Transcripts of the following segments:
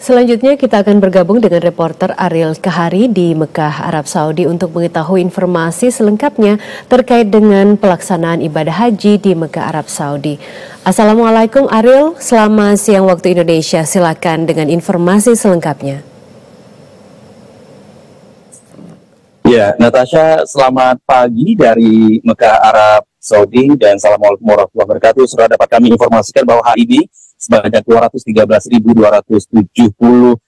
Selanjutnya kita akan bergabung dengan reporter Ariel Kahari di Mekah, Arab Saudi untuk mengetahui informasi selengkapnya terkait dengan pelaksanaan ibadah haji di Mekah, Arab Saudi. Assalamualaikum Ariel, selamat siang waktu Indonesia. Silakan dengan informasi selengkapnya. Ya, Natasha, selamat pagi dari Mekah, Arab Saudi, dan Assalamualaikum warahmatullahi wabarakatuh. Sudah dapat kami informasikan bahwa hari ini sebanyak 213.275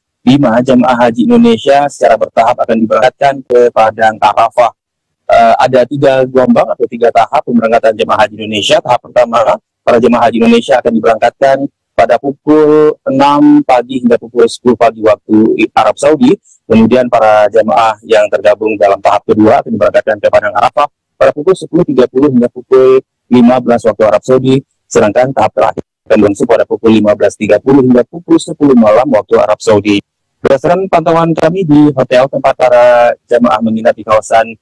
jemaah haji Indonesia secara bertahap akan diberangkatkan ke Padang Arafah. Ada 3 gelombang atau 3 tahap pemberangkatan jemaah haji Indonesia. Tahap pertama, para jemaah haji Indonesia akan diberangkatkan pada pukul 6 pagi hingga pukul 10 pagi waktu Arab Saudi. Kemudian para jemaah yang tergabung dalam tahap kedua akan diberangkatkan ke Padang Arafah pada pukul 10.30 hingga pukul 15 waktu Arab Saudi. Sedangkan tahap terakhir akan berlangsung pada pukul 15.30 hingga pukul 10 malam waktu Arab Saudi. Berdasarkan pantauan kami di hotel tempat para jemaah menginap di kawasan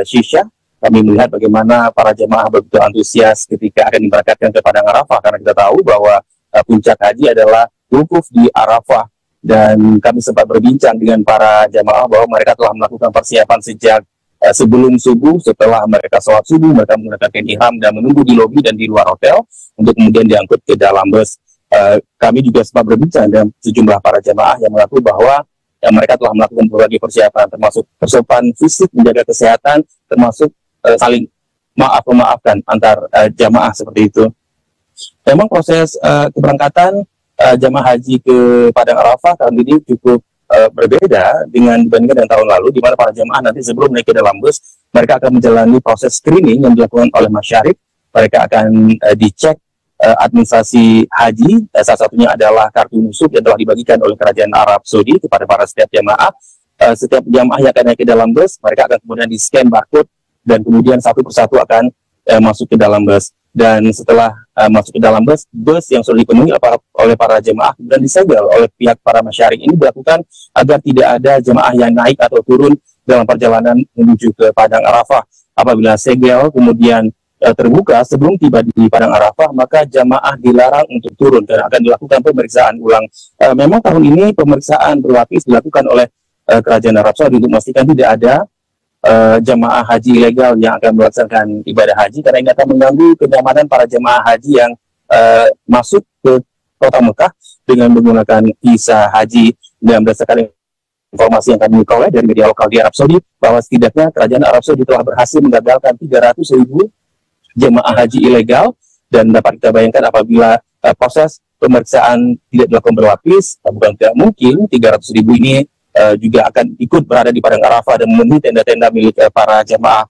Shisha, kami melihat bagaimana para jemaah begitu antusias ketika akan diberangkatkan ke Padang Arafah, karena kita tahu bahwa puncak haji adalah wukuf di Arafah. Dan kami sempat berbincang dengan para jemaah bahwa mereka telah melakukan persiapan sejak sebelum subuh. Setelah mereka sholat subuh, mereka menggunakan kain ihram dan menunggu di lobi dan di luar hotel untuk kemudian diangkut ke dalam bus. Kami juga sempat berbincang dengan sejumlah para jemaah yang mengaku bahwa mereka telah melakukan berbagai persiapan, termasuk persiapan fisik, menjaga kesehatan, termasuk saling memaafkan antar jemaah seperti itu. Memang proses keberangkatan jemaah haji ke Padang Arafah tahun ini cukup berbeda dibandingkan dengan tahun lalu, di mana para jemaah nanti sebelum naik ke dalam bus, mereka akan menjalani proses screening yang dilakukan oleh masyarakat. Mereka akan dicek administrasi haji, salah satunya adalah kartu nusuk yang telah dibagikan oleh Kerajaan Arab Saudi kepada para setiap jemaah. Setiap jemaah yang akan naik ke dalam bus, mereka akan kemudian di-scan barcode dan kemudian satu persatu akan masuk ke dalam bus. Dan setelah masuk ke dalam bus yang sudah dipenuhi oleh para jemaah kemudian disegel oleh pihak para masyarakat. Ini dilakukan agar tidak ada jemaah yang naik atau turun dalam perjalanan menuju ke Padang Arafah. Apabila segel kemudian terbuka sebelum tiba di Padang Arafah, maka jemaah dilarang untuk turun dan akan dilakukan pemeriksaan ulang. Memang tahun ini pemeriksaan berlapis dilakukan oleh Kerajaan Arab Saudi untuk memastikan tidak ada jemaah haji ilegal yang akan melaksanakan ibadah haji, karena ini akan mengganggu kenyamanan para jemaah haji yang masuk ke kota Mekah dengan menggunakan visa haji. Dan berdasarkan informasi yang kami peroleh dari media lokal di Arab Saudi, bahwa setidaknya Kerajaan Arab Saudi telah berhasil menggagalkan 300.000 jemaah haji ilegal. Dan dapat kita bayangkan apabila proses pemeriksaan tidak dilakukan berlapis, bukan tidak mungkin 300.000 ini juga akan ikut berada di Padang Arafah dan memenuhi tenda-tenda milik para jemaah.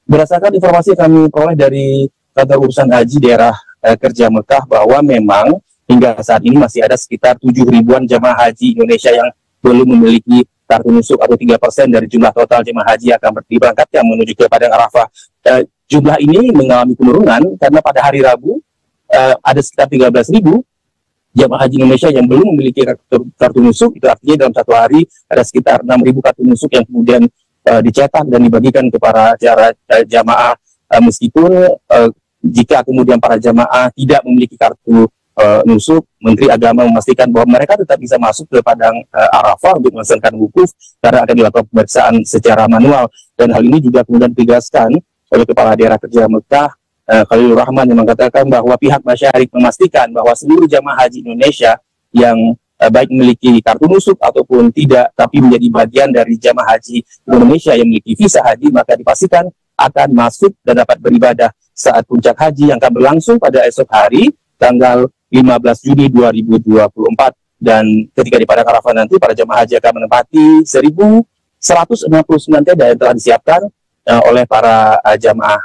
Berdasarkan informasi yang kami peroleh dari kantor urusan haji daerah kerja Mekah, bahwa memang hingga saat ini masih ada sekitar 7.000-an jemaah haji Indonesia yang belum memiliki kartu nusuk atau 3% dari jumlah total jemaah haji yang akan diberangkatkan menuju ke Padang Arafah. Jumlah ini mengalami penurunan karena pada hari Rabu ada sekitar 13.000 jemaah haji Indonesia yang belum memiliki kartu nusuk. Itu artinya dalam satu hari ada sekitar 6.000 kartu nusuk yang kemudian dicetak dan dibagikan ke para jamaah. Meskipun jika kemudian para jamaah tidak memiliki kartu nusuk, Menteri Agama memastikan bahwa mereka tetap bisa masuk ke Padang Arafah untuk melaksanakan wukuf karena akan dilakukan pemeriksaan secara manual. Dan hal ini juga kemudian ditegaskan oleh Kepala Daerah Kerja Mekah, Khalilur Rahman, yang mengatakan bahwa pihak masyarakat memastikan bahwa seluruh jamaah haji Indonesia yang baik memiliki kartu nusuk ataupun tidak, tapi menjadi bagian dari jamaah haji Indonesia yang memiliki visa haji, maka dipastikan akan masuk dan dapat beribadah saat puncak haji yang akan berlangsung pada esok hari, tanggal 15 Juni 2024. Dan ketika di Padang Arafah nanti, para jamaah haji akan menempati 1.169 tenda yang telah disiapkan oleh para jamaah,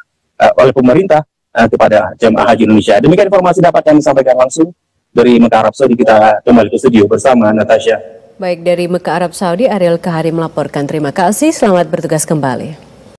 oleh pemerintah kepada jemaah haji Indonesia. Demikian informasi dapat kami sampaikan langsung dari Mekah, Arab Saudi. Kita kembali ke studio bersama Natasha. Baik, dari Mekah, Arab Saudi, Ariel Kahari melaporkan. Terima kasih, selamat bertugas kembali.